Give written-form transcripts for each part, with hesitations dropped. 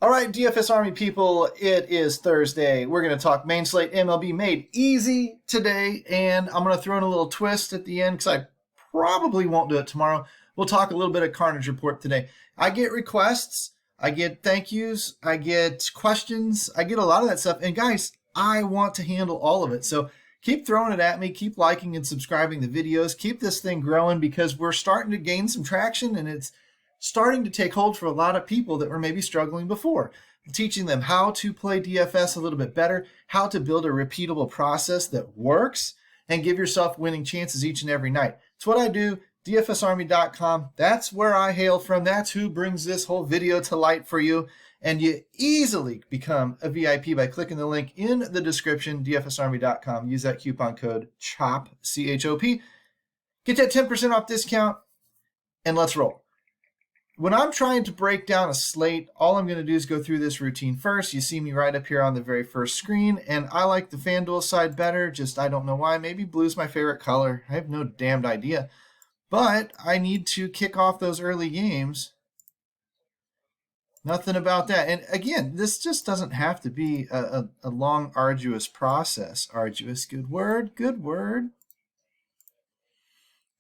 All right, DFS Army people, it is Thursday. We're going to talk main slate MLB made easy today, and I'm going to throw in a little twist at the end because I probably won't do it tomorrow. We'll talk a little bit of Carnage Report today. I get requests, I get thank yous, I get questions, I get a lot of that stuff, and guys, I want to handle all of it. So keep throwing it at me, keep liking and subscribing the videos, keep this thing growing because we're starting to gain some traction, and it's starting to take hold for a lot of people that were maybe struggling before. Teaching them how to play DFS a little bit better, how to build a repeatable process that works, and give yourself winning chances each and every night. It's what I do, dfsarmy.com. That's where I hail from. That's who brings this whole video to light for you. And you easily become a VIP by clicking the link in the description, dfsarmy.com. Use that coupon code CHOP, C-H-O-P. Get that 10% off discount, and let's roll. When I'm trying to break down a slate, all I'm going to do is go through this routine first. You see me right up here on the very first screen, and I like the Fanduel side better. Just I don't know why. Maybe blue's my favorite color. I have no damned idea. But I need to kick off those early games. Nothing about that. And again, this just doesn't have to be a long, arduous process. Arduous, good word, good word.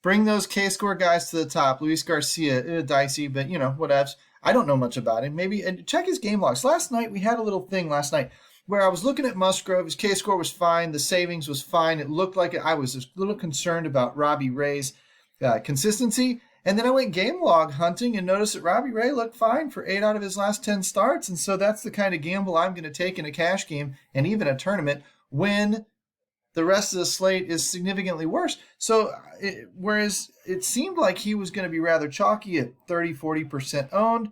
Bring those K-score guys to the top. Luis Garcia, dicey, but you know, whatevs. I don't know much about him. Maybe check his game logs. Last night, we had a little thing last night where I was looking at Musgrove. His K-score was fine. The savings was fine. It looked like I was a little concerned about Robbie Ray's consistency. And then I went game log hunting and noticed that Robbie Ray looked fine for 8 out of his last 10 starts. And so that's the kind of gamble I'm going to take in a cash game and even a tournament when the rest of the slate is significantly worse. So whereas it seemed like he was going to be rather chalky at 30-40% owned,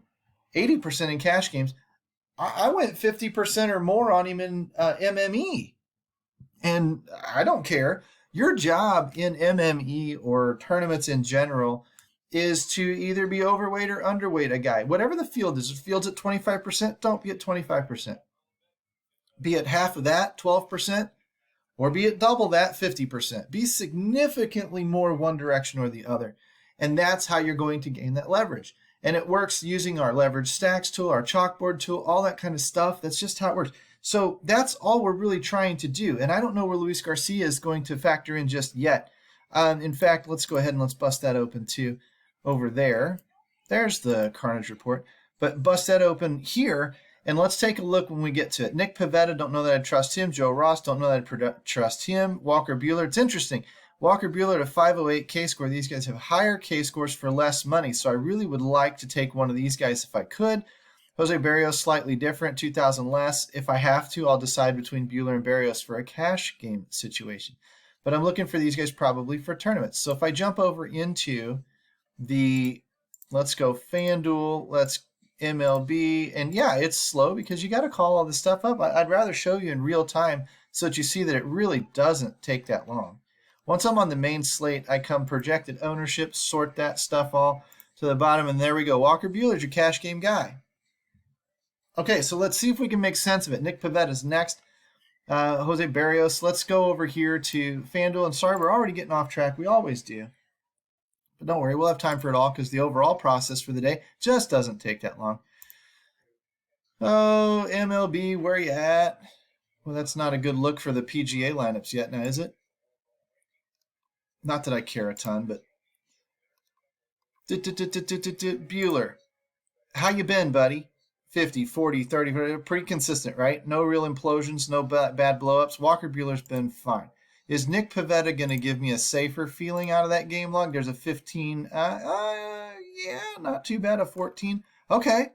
80% in cash games, I went 50% or more on him in MME. And I don't care. Your job in MME or tournaments in general is to either be overweight or underweight a guy. Whatever the field is, if the field's at 25%, don't be at 25%. Be at half of that, 12%. Or be it double that, 50%. Be significantly more one direction or the other. And that's how you're going to gain that leverage. And it works using our leverage stacks tool, our chalkboard tool, all that kind of stuff. That's just how it works. So that's all we're really trying to do. And I don't know where Luis Garcia is going to factor in just yet. In fact, let's go ahead and let's bust that open too over there. There's the Carnage Report. But bust that open here. And let's take a look when we get to it. Nick Pivetta, don't know that I'd trust him. Joe Ross, don't know that I'd trust him. Walker Buehler, it's interesting. Walker Buehler at a 508 K-score. These guys have higher K-scores for less money. So I really would like to take one of these guys if I could. Jose Barrios, slightly different, 2,000 less. If I have to, I'll decide between Buehler and Barrios for a cash game situation. But I'm looking for these guys probably for tournaments. So if I jump over into the, let's go Fanduel, let's MLB, and yeah, it's slow because you got to call all this stuff up. I'd rather show you in real time so that you see that it really doesn't take that long. Once I'm on the main slate, I come projected ownership, sort that stuff all to the bottom, and there we go. Walker Buehler's your cash game guy. Okay, so let's see if we can make sense of it. Nick Pivetta's next. Jose Barrios. Let's go over here to Fanduel. And sorry, we're already getting off track. We always do. But don't worry, we'll have time for it all because the overall process for the day just doesn't take that long. Oh, MLB, where you at? Well, that's not a good look for the PGA lineups yet now, is it? Not that I care a ton, but Buehler. How you been, buddy? 50, 40, 30, pretty consistent, right? No real implosions, no bad blow-ups. Walker Buehler's been fine. Is Nick Pivetta going to give me a safer feeling out of that game log? There's a 15. Yeah, not too bad. A 14. Okay,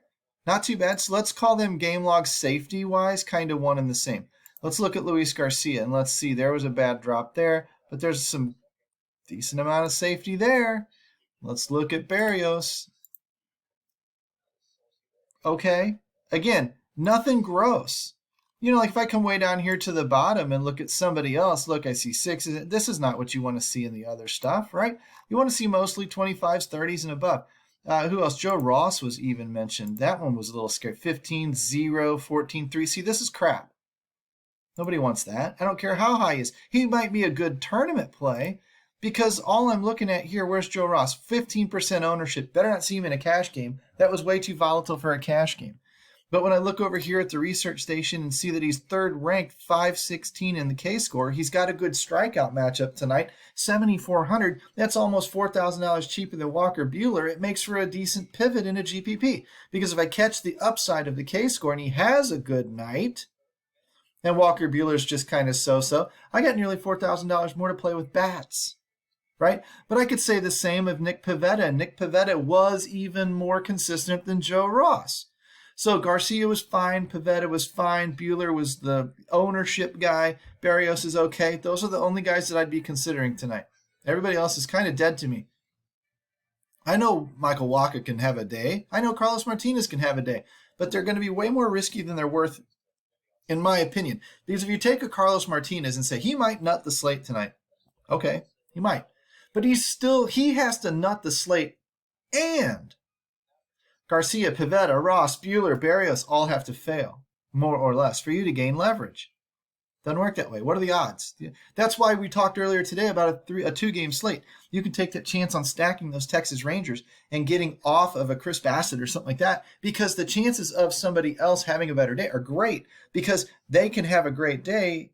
not too bad. So let's call them game logs safety-wise, kind of one and the same. Let's look at Luis Garcia, and let's see. There was a bad drop there, but there's some decent amount of safety there. Let's look at Barrios. Okay, again, nothing gross. You know, like if I come way down here to the bottom and look at somebody else, look, I see 6s. This is not what you want to see in the other stuff, right? You want to see mostly 25s, 30s, and above. Who else? Joe Ross was even mentioned. That one was a little scary. 15, 0, 14, 3. See, this is crap. Nobody wants that. I don't care how high he is. He might be a good tournament play because all I'm looking at here, where's Joe Ross? 15% ownership. Better not see him in a cash game. That was way too volatile for a cash game. But when I look over here at the research station and see that he's third ranked, 516 in the K score, he's got a good strikeout matchup tonight, 7,400. That's almost $4,000 cheaper than Walker Buehler. It makes for a decent pivot in a GPP, because if I catch the upside of the K score and he has a good night, and Walker Buehler's just kind of so-so, I got nearly $4,000 more to play with bats. Right? But I could say the same of Nick Pivetta. Nick Pivetta was even more consistent than Joe Ross. So Garcia was fine, Pivetta was fine, Buehler was the ownership guy, Barrios is okay. Those are the only guys that I'd be considering tonight. Everybody else is kind of dead to me. I know Michael Wacha can have a day. I know Carlos Martinez can have a day. But they're going to be way more risky than they're worth, in my opinion. Because if you take a Carlos Martinez and say he might nut the slate tonight, okay, he might. But he has to nut the slate, and Garcia, Pivetta, Ross, Buehler, Barrios all have to fail, more or less, for you to gain leverage. Doesn't work that way. What are the odds? That's why we talked earlier today about a two-game slate. You can take that chance on stacking those Texas Rangers and getting off of a Chris Bassett or something like that, because the chances of somebody else having a better day are great, because they can have a great day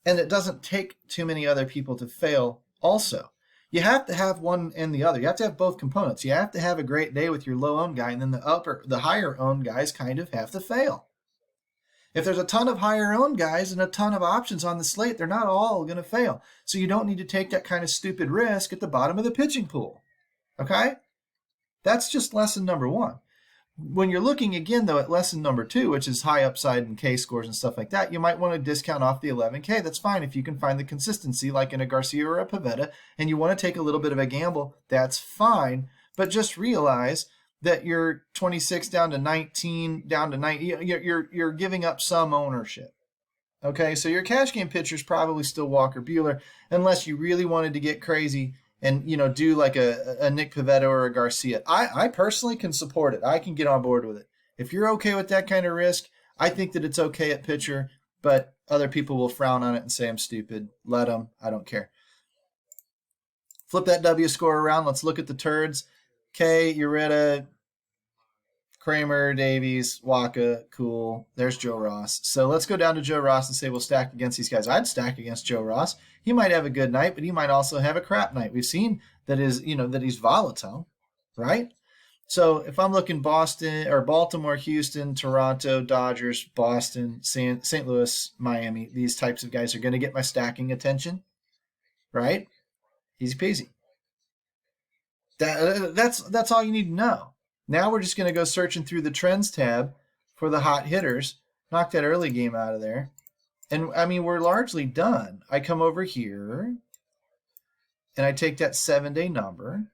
and it doesn't take too many other people to fail also. You have to have one and the other. You have to have both components. You have to have a great day with your low-owned guy, and then the higher-owned guys kind of have to fail. If there's a ton of higher-owned guys and a ton of options on the slate, they're not all going to fail. So you don't need to take that kind of stupid risk at the bottom of the pitching pool. Okay? That's just lesson number one. When you're looking again, though, at lesson number two, which is high upside and K scores and stuff like that, you might want to discount off the 11K. That's fine if you can find the consistency, like in a Garcia or a Pivetta, and you want to take a little bit of a gamble. That's fine, but just realize that you're 26 down to 19, down to 90. You're giving up some ownership. Okay, so your cash game pitcher is probably still Walker Buehler, unless you really wanted to get crazy and do like a Nick Pivetta or a Garcia. I personally can support it. I can get on board with it. If you're okay with that kind of risk, I think that it's okay at pitcher, but other people will frown on it and say I'm stupid. Let them. I don't care. Flip that W score around. Let's look at the turds. K, Ureta, Kramer, Davies, Wacha, cool. There's Joe Ross. So let's go down to Joe Ross and say we'll stack against these guys. I'd stack against Joe Ross. He might have a good night, but he might also have a crap night. We've seen that he's volatile, right? So if I'm looking Boston or Baltimore, Houston, Toronto, Dodgers, Boston, St. Louis, Miami, these types of guys are going to get my stacking attention, right? Easy peasy. That's all you need to know. Now we're just going to go searching through the trends tab for the hot hitters. Knock that early game out of there. And, I mean, we're largely done. I come over here, and I take that 7-day number,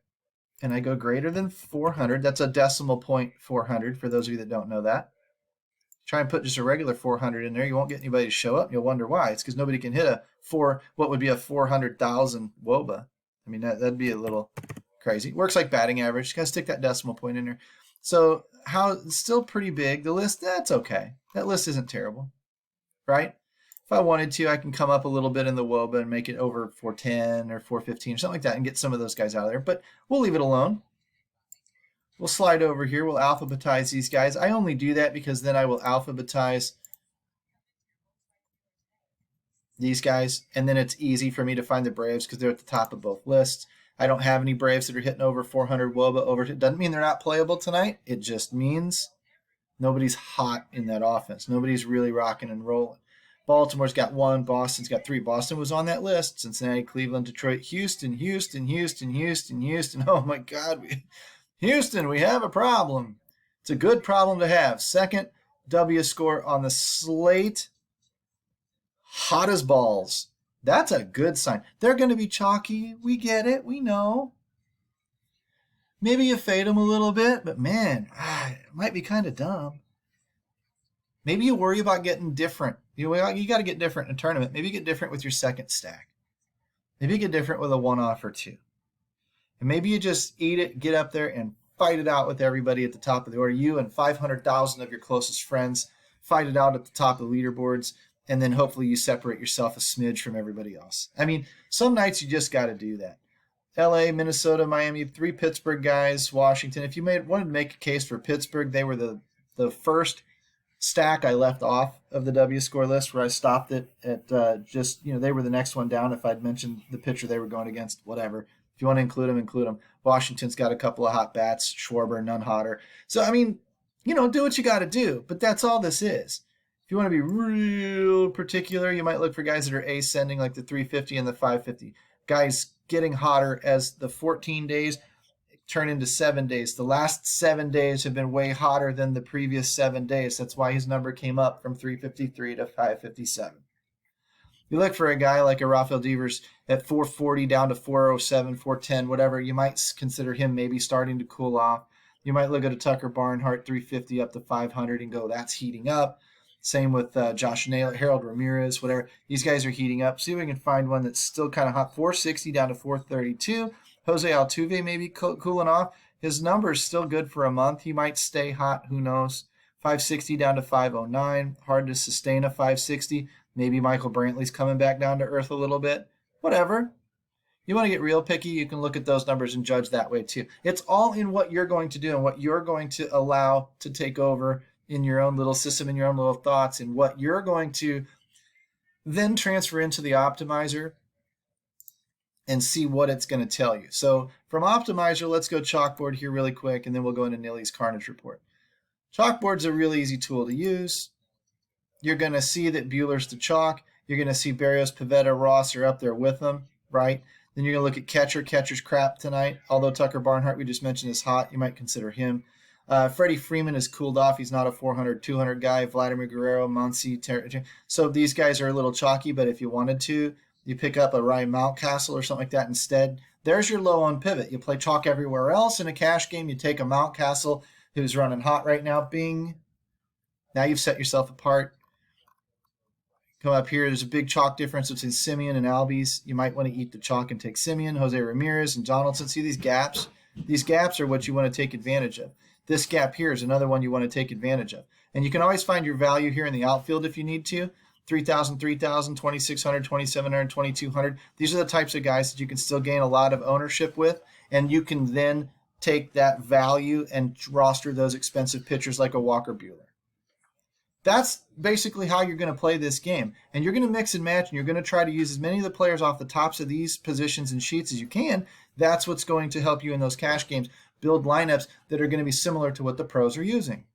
and I go greater than 400. That's a decimal point 400, for those of you that don't know that. Try and put just a regular 400 in there. You won't get anybody to show up. You'll wonder why. It's because nobody can hit what would be a 400,000 WOBA. I mean, that'd be a little crazy. Works like batting average. Just gotta stick that decimal point in there. So it's still pretty big. The list, that's okay. That list isn't terrible, right? If I wanted to, I can come up a little bit in the WOBA and make it over 410 or 415 or something like that and get some of those guys out of there. But we'll leave it alone. We'll slide over here. We'll alphabetize these guys. I only do that because then I will alphabetize these guys, and then it's easy for me to find the Braves because they're at the top of both lists. I don't have any Braves that are hitting over 400 WOBA. It doesn't mean they're not playable tonight. It just means nobody's hot in that offense. Nobody's really rocking and rolling. Baltimore's got 1. Boston's got 3. Boston was on that list. Cincinnati, Cleveland, Detroit, Houston. Oh, my God. Houston, we have a problem. It's a good problem to have. Second W score on the slate. Hot as balls. That's a good sign. They're going to be chalky. We get it. We know. Maybe you fade them a little bit, but man, it might be kind of dumb. Maybe you worry about getting different. You got to get different in a tournament. Maybe you get different with your second stack. Maybe you get different with a one-off or two. And maybe you just eat it, get up there, and fight it out with everybody at the top of the order. You and 500,000 of your closest friends fight it out at the top of the leaderboards. And then hopefully you separate yourself a smidge from everybody else. I mean, some nights you just got to do that. LA, Minnesota, Miami, 3 Pittsburgh guys, Washington. If you wanted to make a case for Pittsburgh, they were the first stack I left off of the W score list where I stopped it at just, they were the next one down if I'd mentioned the pitcher they were going against, whatever. If you want to include them, include them. Washington's got a couple of hot bats, Schwarber, none hotter. So, I mean, do what you got to do, but that's all this is. If you want to be real particular, you might look for guys that are ascending like the 350 and the 550. Guys getting hotter as the 14 days turn into 7 days. The last 7 days have been way hotter than the previous 7 days. That's why his number came up from 353 to 557. You look for a guy like a Rafael Devers at 440 down to 407, 410, whatever. You might consider him maybe starting to cool off. You might look at a Tucker Barnhart 350 up to 500 and go, that's heating up. Same with Josh Naylor, Harold Ramirez, whatever. These guys are heating up. See if we can find one that's still kind of hot. 460 down to 432. Jose Altuve maybe cooling off. His number is still good for a month. He might stay hot. Who knows? 560 down to 509. Hard to sustain a 560. Maybe Michael Brantley's coming back down to earth a little bit. Whatever. You want to get real picky, you can look at those numbers and judge that way too. It's all in what you're going to do and what you're going to allow to take over in your own little system, in your own little thoughts, and what you're going to then transfer into the optimizer and see what it's going to tell you. So from optimizer, let's go chalkboard here really quick, and then we'll go into Nilly's Carnage Report. Chalkboard's a really easy tool to use. You're going to see that Buehler's the chalk. You're going to see Berrios, Pivetta, Ross are up there with them, right? Then you're going to look at catcher. Catcher's crap tonight. Although Tucker Barnhart, we just mentioned, is hot. You might consider him. Freddie Freeman has cooled off. He's not a 400, 200 guy. Vladimir Guerrero, Muncy. So these guys are a little chalky, but if you wanted to, you pick up a Ryan Mountcastle or something like that instead. There's your low on pivot. You play chalk everywhere else in a cash game. You take a Mountcastle who's running hot right now. Bing. Now you've set yourself apart. Come up here. There's a big chalk difference between Simeon and Albies. You might want to eat the chalk and take Simeon, Jose Ramirez, and Donaldson. See these gaps? These gaps are what you want to take advantage of. This gap here is another one you want to take advantage of. And you can always find your value here in the outfield if you need to. 3,000, 3,000, 2,600, 2,700, 2,200. These are the types of guys that you can still gain a lot of ownership with. And you can then take that value and roster those expensive pitchers like a Walker Buehler. That's basically how you're going to play this game. And you're going to mix and match, and you're going to try to use as many of the players off the tops of these positions and sheets as you can. That's what's going to help you in those cash games. Build lineups that are going to be similar to what the pros are using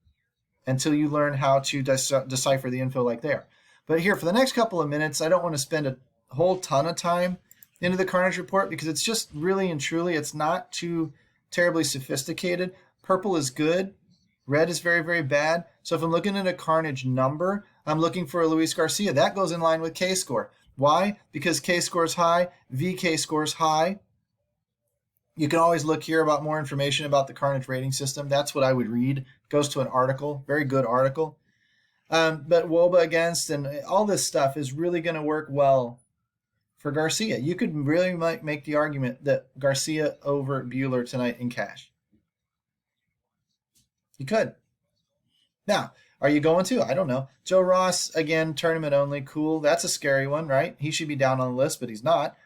until you learn how to decipher the info like there. But here, for the next couple of minutes, I don't want to spend a whole ton of time into the Carnage Report because it's just really and truly, it's not too terribly sophisticated. Purple is good. Red is very, very bad. So if I'm looking at a Carnage number, I'm looking for a Luis Garcia. That goes in line with K-score. Why? Because K-score is high, VK score is high. You can always look here about more information about the Carnage rating system. That's what I would read. It goes to an article, very good article. But Woba against and all this stuff is really going to work well for Garcia. You could really make the argument that Garcia over Buehler tonight in cash. You could. Now, are you going to? I don't know. Joe Ross, again, tournament only. Cool. That's a scary one, right? He should be down on the list, but he's not.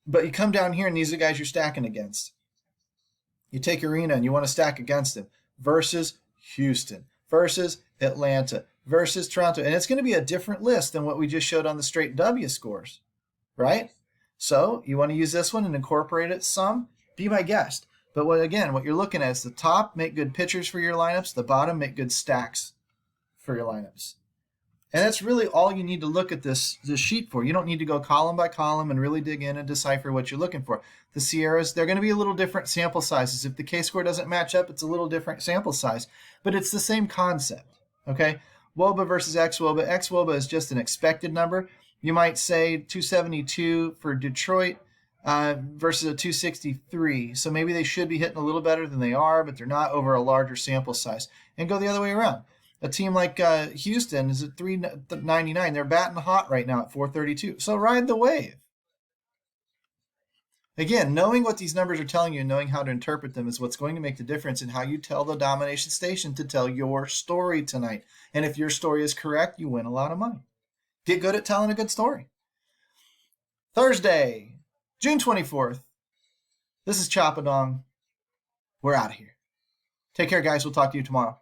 But you come down here, and these are the guys you're stacking against. You take Arena, and you want to stack against him versus Houston, versus Atlanta, versus Toronto. And it's going to be a different list than what we just showed on the straight W scores, right? So you want to use this one and incorporate it some? Be my guest. But what you're looking at is the top, make good pitchers for your lineups. The bottom, make good stacks for your lineups. And that's really all you need to look at this sheet for. You don't need to go column by column and really dig in and decipher what you're looking for. The Sierras, they're going to be a little different sample sizes. If the K-score doesn't match up, it's a little different sample size. But it's the same concept, okay? WOBA versus XWOBA. XWOBA is just an expected number. You might say 272 for Detroit versus a 263. So maybe they should be hitting a little better than they are, but they're not over a larger sample size. And go the other way around. A team like Houston is at 399. They're batting hot right now at 432. So ride the wave. Again, knowing what these numbers are telling you and knowing how to interpret them is what's going to make the difference in how you tell the domination station to tell your story tonight. And if your story is correct, you win a lot of money. Get good at telling a good story. Thursday, June 24th. This is Chapadong. We're out of here. Take care, guys. We'll talk to you tomorrow.